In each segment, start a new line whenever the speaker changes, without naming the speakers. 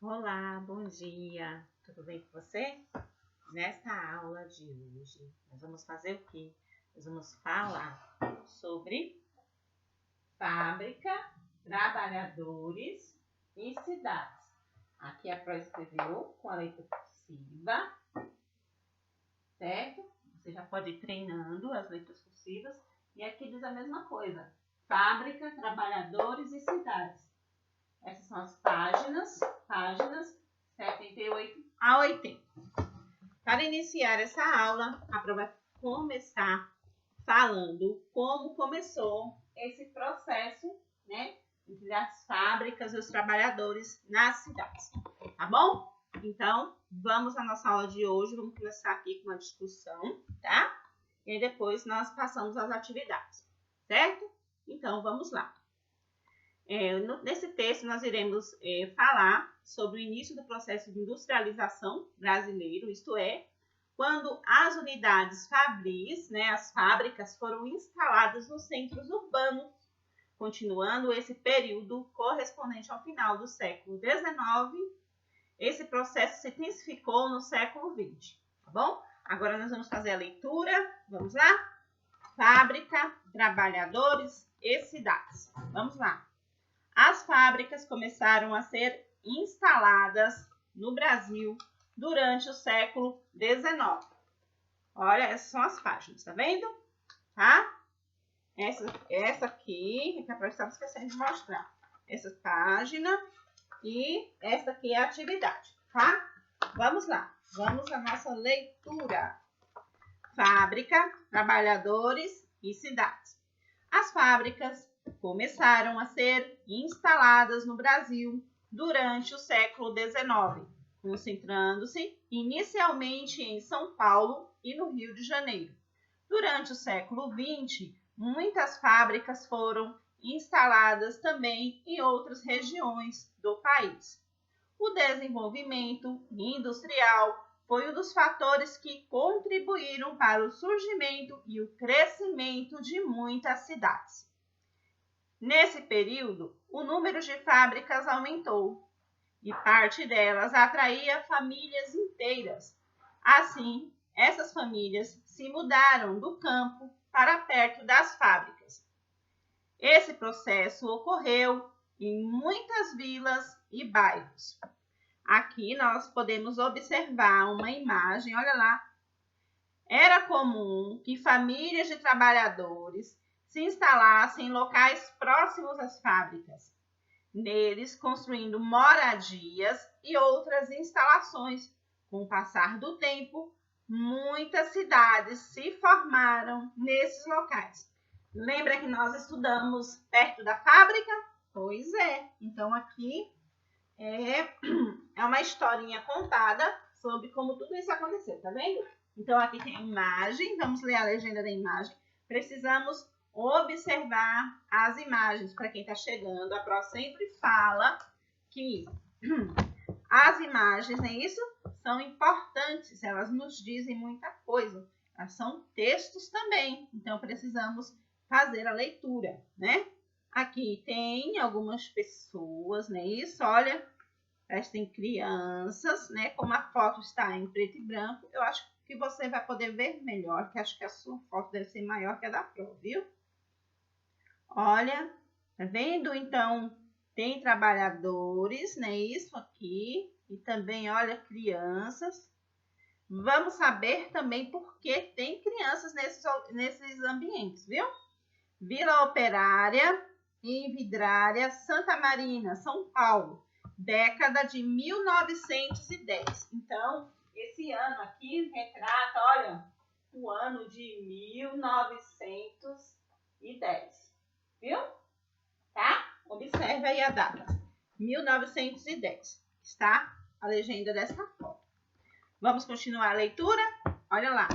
Olá, bom dia! Tudo bem com você? Nesta aula de hoje, nós vamos fazer o quê? Nós vamos falar sobre fábrica, trabalhadores e cidades. Aqui a Pro escreveu com a letra cursiva, certo? Você já pode ir treinando as letras cursivas. E aqui diz a mesma coisa: fábrica, trabalhadores e cidades. Essas são as páginas 78 a 80. Para iniciar essa aula, a Pro vai começar falando como começou esse processo, né, entre as fábricas e os trabalhadores nas cidades. Tá bom? Então, vamos à nossa aula de hoje. Vamos começar aqui com uma discussão, tá? E aí depois nós passamos às atividades, certo? Então, vamos lá. Nesse texto, nós iremos falar sobre o início do processo de industrialização brasileiro, isto é, quando as unidades fabris, né, as fábricas, foram instaladas nos centros urbanos, continuando esse período correspondente ao final do século XIX. Esse processo se intensificou no século XX, tá bom? Agora nós vamos fazer a leitura, vamos lá? Fábrica, trabalhadores e cidades. Vamos lá. As fábricas começaram a ser instaladas no Brasil durante o século XIX. Olha, essas são as páginas, tá vendo? Tá? Essa aqui, que a professora estava esquecendo de mostrar. Essa página e essa aqui é a atividade, tá? Vamos lá, vamos à nossa leitura. Fábrica, trabalhadores e cidades. As fábricas começaram a ser instaladas no Brasil durante o século XIX, concentrando-se inicialmente em São Paulo e no Rio de Janeiro. Durante o século XX, muitas fábricas foram instaladas também em outras regiões do país. O desenvolvimento industrial foi um dos fatores que contribuíram para o surgimento e o crescimento de muitas cidades. Nesse período, o número de fábricas aumentou e parte delas atraía famílias inteiras. Assim, essas famílias se mudaram do campo para perto das fábricas. Esse processo ocorreu em muitas vilas e bairros. Aqui nós podemos observar uma imagem, olha lá. Era comum que famílias de trabalhadores se instalassem em locais próximos às fábricas, neles construindo moradias e outras instalações. Com o passar do tempo, muitas cidades se formaram nesses locais. Lembra que nós estudamos perto da fábrica? Pois é. Então, aqui é uma historinha contada sobre como tudo isso aconteceu, tá vendo? Então, aqui tem a imagem, vamos ler a legenda da imagem. Precisamos observar as imagens. Para quem está chegando, a Pro sempre fala que as imagens, não é isso? São importantes, elas nos dizem muita coisa. Elas são textos também, então precisamos fazer a leitura, né? Aqui tem algumas pessoas, não é isso? Olha, tem crianças, né? Como a foto está em preto e branco, eu acho que você vai poder ver melhor, que acho que a sua foto deve ser maior que a da Pro, viu? Olha, tá vendo? Então, tem trabalhadores, né? Isso aqui. E também, olha, crianças. Vamos saber também por que tem crianças nesses ambientes, viu? Vila Operária e Vidrária, Santa Marina, São Paulo. Década de 1910. Então, esse ano aqui retrata, olha, o ano de 1910. Viu? Tá? Observe aí a data. 1910. Está a legenda dessa foto. Vamos continuar a leitura? Olha lá.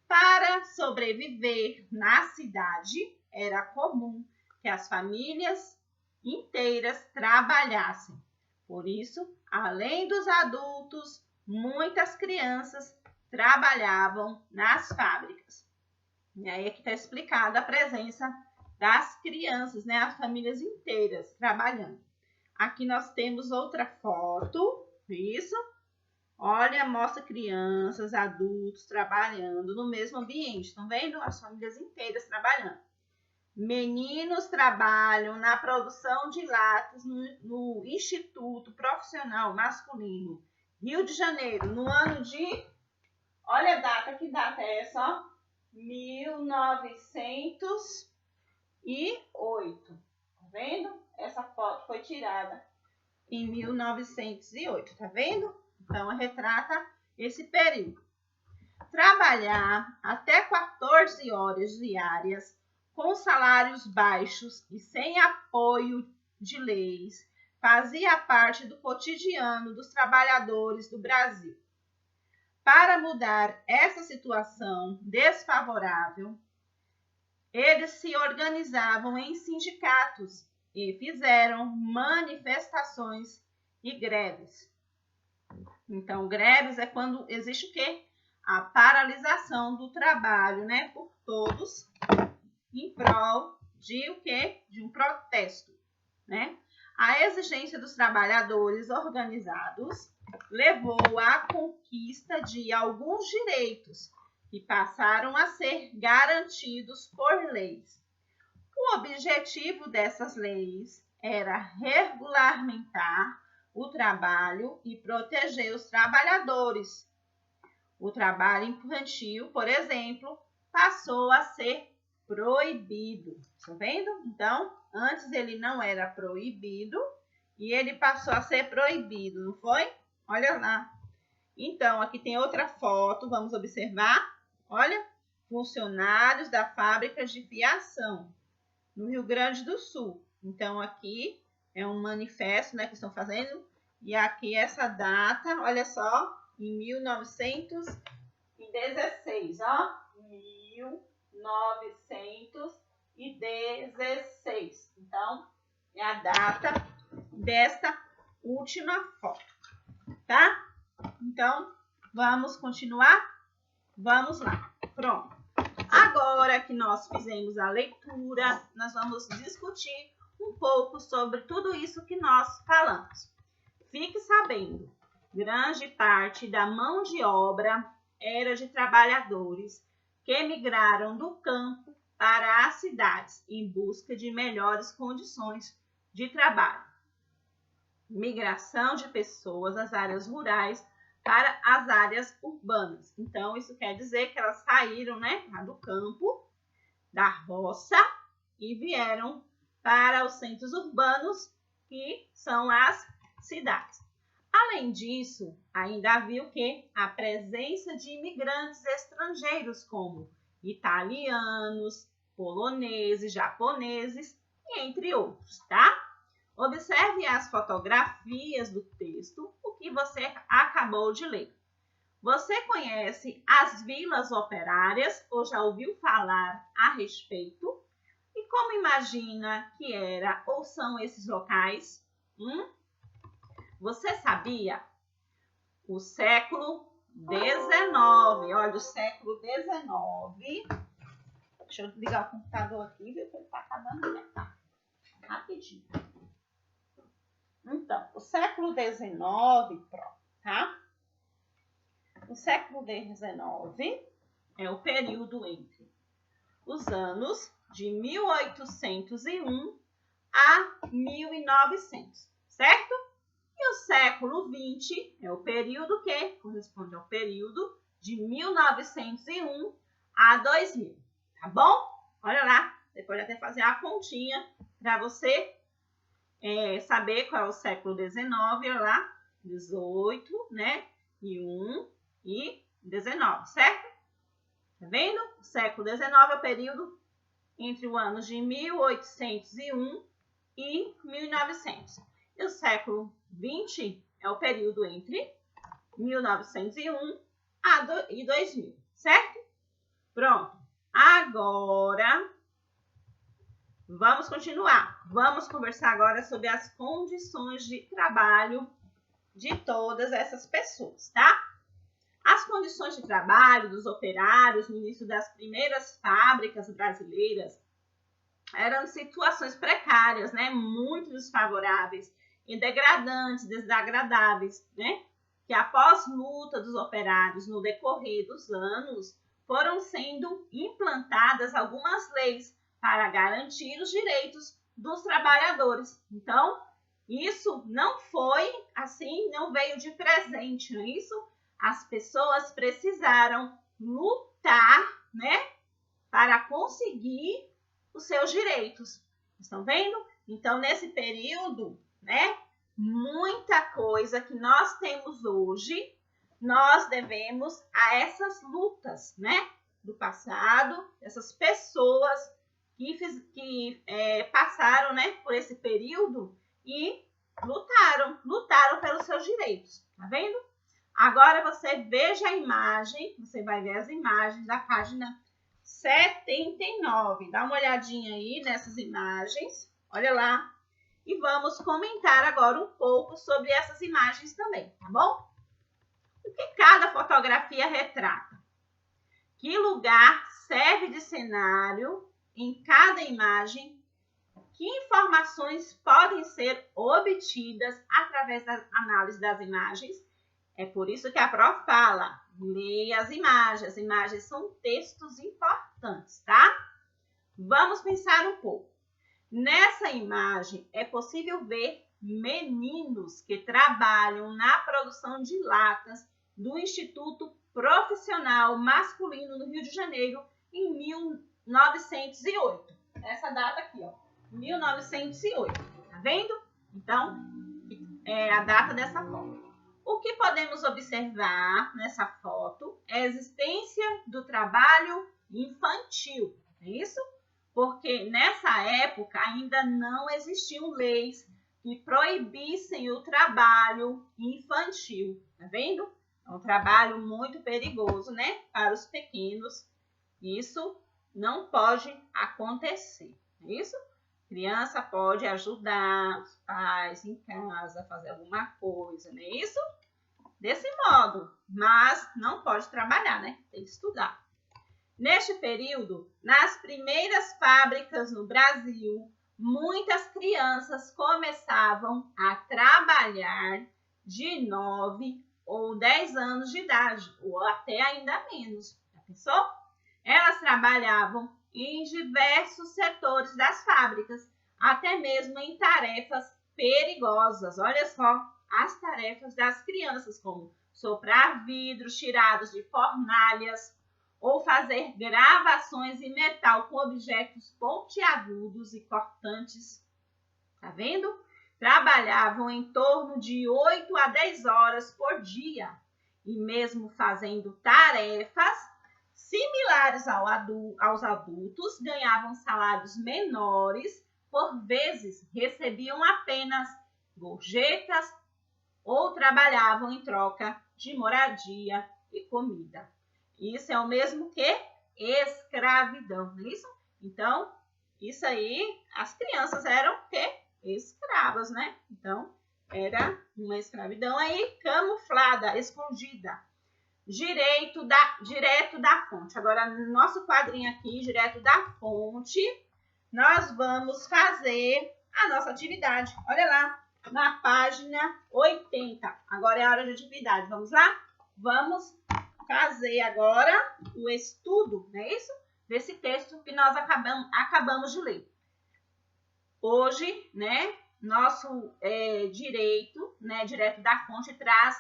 Para sobreviver na cidade, era comum que as famílias inteiras trabalhassem. Por isso, além dos adultos, muitas crianças trabalhavam nas fábricas. E aí aqui está explicada a presença das crianças, né? As famílias inteiras trabalhando. Aqui nós temos outra foto, isso. Olha, mostra crianças, adultos trabalhando no mesmo ambiente. Estão vendo? As famílias inteiras trabalhando. Meninos trabalham na produção de látex no Instituto Profissional Masculino, Rio de Janeiro, no ano de... Olha a data, que data é essa? Ó? 1908. Tá vendo? Essa foto foi tirada em 1908, tá vendo? Então, retrata esse período. Trabalhar até 14 horas diárias com salários baixos e sem apoio de leis fazia parte do cotidiano dos trabalhadores do Brasil. Para mudar essa situação desfavorável, eles se organizavam em sindicatos e fizeram manifestações e greves. Então, greves é quando existe o quê? A paralisação do trabalho, né, por todos, em prol de o quê? De um protesto, né? A exigência dos trabalhadores organizados levou à conquista de alguns direitos que passaram a ser garantidos por leis. O objetivo dessas leis era regulamentar o trabalho e proteger os trabalhadores. O trabalho infantil, por exemplo, passou a ser proibido. Está vendo? Então, antes ele não era proibido e ele passou a ser proibido, não foi? Olha lá. Então, aqui tem outra foto, vamos observar. Olha, funcionários da fábrica de fiação no Rio Grande do Sul. Então, aqui é um manifesto, né, que estão fazendo. E aqui essa data, olha só, em 1916, ó. 1916. Então, é a data desta última foto, tá? Então, vamos continuar? Vamos lá. Pronto. Agora que nós fizemos a leitura, nós vamos discutir um pouco sobre tudo isso que nós falamos. Fique sabendo, grande parte da mão de obra era de trabalhadores que migraram do campo para as cidades em busca de melhores condições de trabalho. Migração de pessoas das áreas rurais para as áreas urbanas. Então, isso quer dizer que elas saíram, né, do campo, da roça, e vieram para os centros urbanos, que são as cidades. Além disso, ainda havia o quê? A presença de imigrantes estrangeiros, como italianos, poloneses, japoneses, entre outros, tá? Observe as fotografias do texto, o que você acabou de ler. Você conhece as vilas operárias ou já ouviu falar a respeito? E como imagina que era ou são esses locais? Você sabia? O século XIX, olha, o século XIX. Deixa eu ligar o computador aqui, viu? Que ele está acabando de tá? Rapidinho. Então, o século XIX, pronto, tá? O século XIX é o período entre os anos de 1801 a 1900, certo? E o século XX é o período que corresponde ao período de 1901 a 2000, tá bom? Olha lá, você pode até fazer a continha para você saber qual é o século XIX, olha lá, 18, né? E 1 e 19, certo? Tá vendo? O século XIX é o período entre os anos de 1801 e 1900. E o século XX é o período entre 1901 e 2000, certo? Pronto. Agora, vamos continuar. Vamos conversar agora sobre as condições de trabalho de todas essas pessoas, tá? As condições de trabalho dos operários no início das primeiras fábricas brasileiras eram situações precárias, né? Muito desfavoráveis e degradantes, desagradáveis, né? Que após luta dos operários no decorrer dos anos, foram sendo implantadas algumas leis para garantir os direitos dos trabalhadores. Então, isso não foi assim, não veio de presente, não é isso? As pessoas precisaram lutar, né, para conseguir os seus direitos. Estão vendo? Então, nesse período, né, muita coisa que nós temos hoje, nós devemos a essas lutas, né, do passado, essas pessoas que passaram, né, por esse período e lutaram pelos seus direitos. Tá vendo? Agora você veja a imagem, você vai ver as imagens da página 79. Dá uma olhadinha aí nessas imagens. Olha lá. E vamos comentar agora um pouco sobre essas imagens também, tá bom? O que cada fotografia retrata? Que lugar serve de cenário em cada imagem? Que informações podem ser obtidas através da análise das imagens? É por isso que a prof fala, leia as imagens. As imagens são textos importantes, tá? Vamos pensar um pouco. Nessa imagem, é possível ver meninos que trabalham na produção de latas do Instituto Profissional Masculino no Rio de Janeiro em 1908. Essa data aqui, ó, 1908. Tá vendo? Então, é a data dessa foto. O que podemos observar nessa foto é a existência do trabalho infantil, é isso? Porque nessa época ainda não existiam leis que proibissem o trabalho infantil, tá vendo? É um trabalho muito perigoso, né, para os pequenos. Isso não pode acontecer, é isso? Criança pode ajudar os pais em casa a fazer alguma coisa, não é isso? Desse modo, mas não pode trabalhar, né? Tem que estudar. Neste período, nas primeiras fábricas no Brasil, muitas crianças começavam a trabalhar de 9 ou 10 anos de idade, ou até ainda menos. Já pensou? Elas trabalhavam em diversos setores das fábricas, até mesmo em tarefas perigosas. Olha só as tarefas das crianças, como soprar vidros tirados de fornalhas ou fazer gravações em metal com objetos pontiagudos e cortantes. Tá vendo? Trabalhavam em torno de 8 a 10 horas por dia e mesmo fazendo tarefas similares aos adultos, ganhavam salários menores, por vezes recebiam apenas gorjetas ou trabalhavam em troca de moradia e comida. Isso é o mesmo que escravidão, não é isso? Então, isso aí, as crianças eram o quê? Escravas, né? Então, era uma escravidão aí camuflada, escondida. Direto da fonte. Agora, no nosso quadrinho aqui, direto da fonte, nós vamos fazer a nossa atividade. Olha lá, na página 80. Agora é a hora de atividade. Vamos lá? Vamos fazer agora o estudo, não é isso? Desse texto que nós acabamos de ler. Hoje, né, nosso direto da fonte traz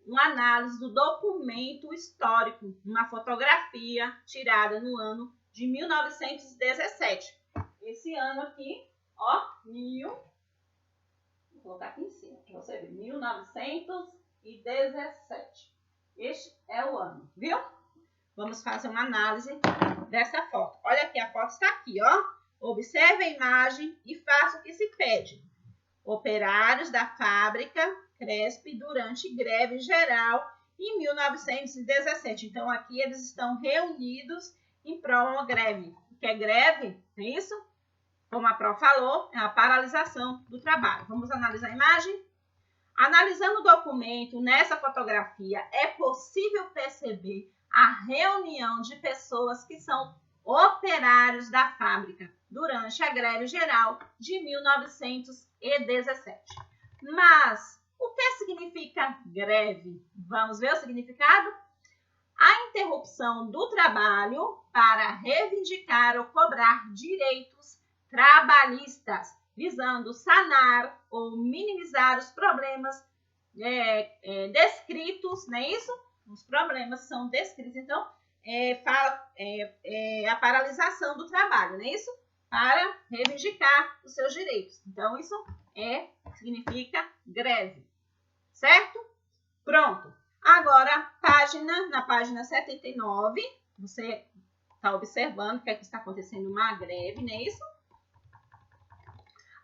uma análise do documento histórico, uma fotografia tirada no ano de 1917. Esse ano aqui, ó, vou colocar aqui em cima, para você ver, 1917. Este é o ano, viu? Vamos fazer uma análise dessa foto. Olha aqui, a foto está aqui, ó. Observe a imagem e faça o que se pede. Operários da fábrica Cresp durante greve geral em 1917. Então, aqui eles estão reunidos em prol de uma greve. O que é greve? É isso? Como a prof falou, é a paralisação do trabalho. Vamos analisar a imagem? Analisando o documento nessa fotografia, é possível perceber a reunião de pessoas que são operários da fábrica durante a greve geral de 1917. Mas o que significa greve? Vamos ver o significado? A interrupção do trabalho para reivindicar ou cobrar direitos trabalhistas, visando sanar ou minimizar os problemas descritos, não é isso? Os problemas são descritos, então, a paralisação do trabalho, não é isso? Para reivindicar os seus direitos. Então, isso significa greve, certo? Pronto. Agora, na página 79, você está observando que aqui está acontecendo uma greve, não é isso?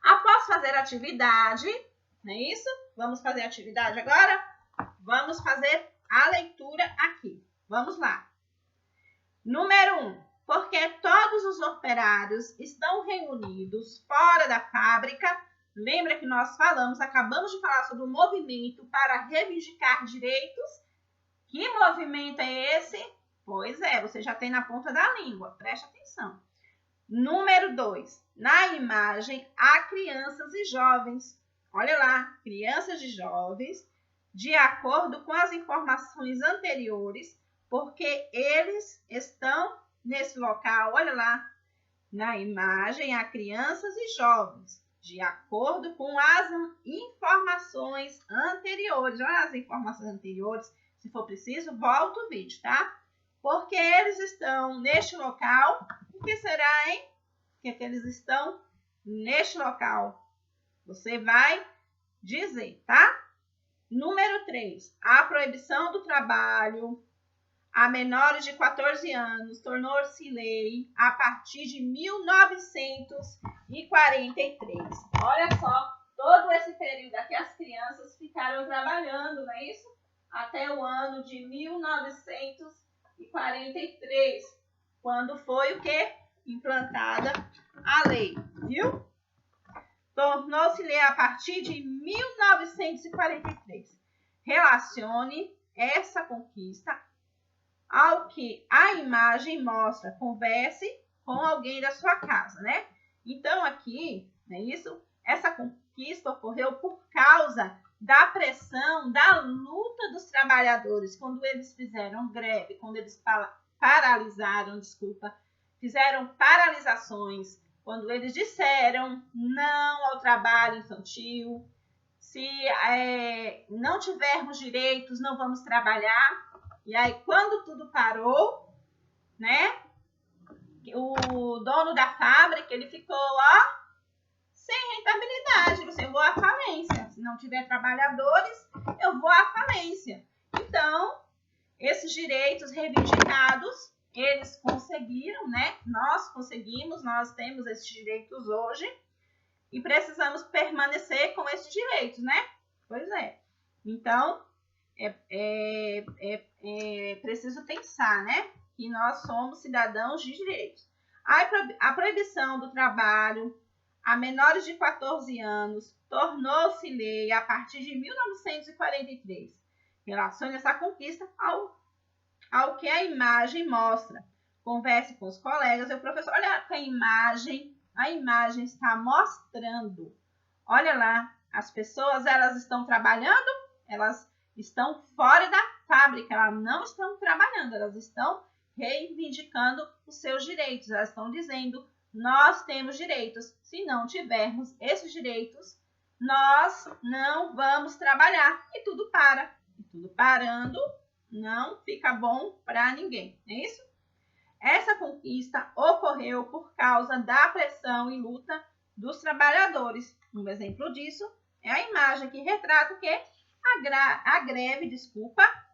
Após fazer atividade, não é isso? Vamos fazer atividade agora? Vamos fazer a leitura aqui. Vamos lá. Número 1. Porque todos os operários estão reunidos fora da fábrica. Lembra que nós acabamos de falar sobre o movimento para reivindicar direitos? Que movimento é esse? Pois é, você já tem na ponta da língua, preste atenção. Número 2, na imagem há crianças e jovens. Olha lá, crianças e jovens, de acordo com as informações anteriores, porque eles estão nesse local. Olha lá, na imagem há crianças e jovens, de acordo com as informações anteriores. Olha as informações anteriores. Se for preciso, volta o vídeo, tá? Porque eles estão neste local. O que será, hein? Por que eles estão neste local? Você vai dizer, tá? Número 3. A proibição do trabalho a menores de 14 anos tornou-se lei a partir de 1943. Olha só, todo esse período aqui as crianças ficaram trabalhando, não é isso? Até o ano de 1943, quando foi o quê? Implantada a lei, viu? Tornou-se lei a partir de 1943. Relacione essa conquista ao que a imagem mostra. Converse com alguém da sua casa, né? Então, aqui, não é isso? Essa conquista ocorreu por causa da pressão, da luta dos trabalhadores, quando eles fizeram greve, quando eles fizeram paralisações, quando eles disseram não ao trabalho infantil, se não tivermos direitos, não vamos trabalhar. E aí, quando tudo parou, né, o dono da fábrica, ele ficou, sem rentabilidade. Eu vou à falência. Se não tiver trabalhadores, eu vou à falência. Então, esses direitos reivindicados, eles conseguiram, né? Nós conseguimos, nós temos esses direitos hoje e precisamos permanecer com esses direitos, né? Pois é. Então, preciso pensar, né? Que nós somos cidadãos de direitos. A proibição do trabalho a menores de 14 anos tornou-se lei a partir de 1943. Relacione essa conquista ao que a imagem mostra. Converse com os colegas. O professor, olha a imagem está mostrando. Olha lá, as pessoas, elas estão trabalhando, elas estão fora da fábrica, elas não estão trabalhando, elas estão reivindicando os seus direitos. Elas estão dizendo, nós temos direitos. Se não tivermos esses direitos, nós não vamos trabalhar. E tudo para. E tudo parando, não fica bom para ninguém. Não é isso? Essa conquista ocorreu por causa da pressão e luta dos trabalhadores. Um exemplo disso é a imagem que retrata o quê? A greve,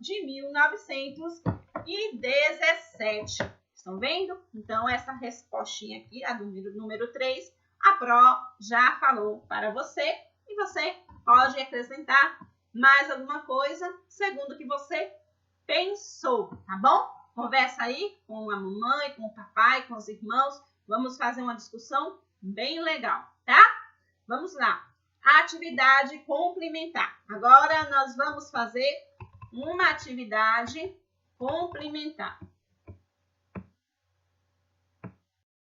de 1917. Estão vendo? Então, essa respostinha aqui, a do número 3, a Pro já falou para você. E você pode acrescentar mais alguma coisa, segundo o que você pensou, tá bom? Conversa aí com a mamãe, com o papai, com os irmãos. Vamos fazer uma discussão bem legal, tá? Vamos lá. Atividade complementar. Agora, nós vamos fazer uma atividade complementar.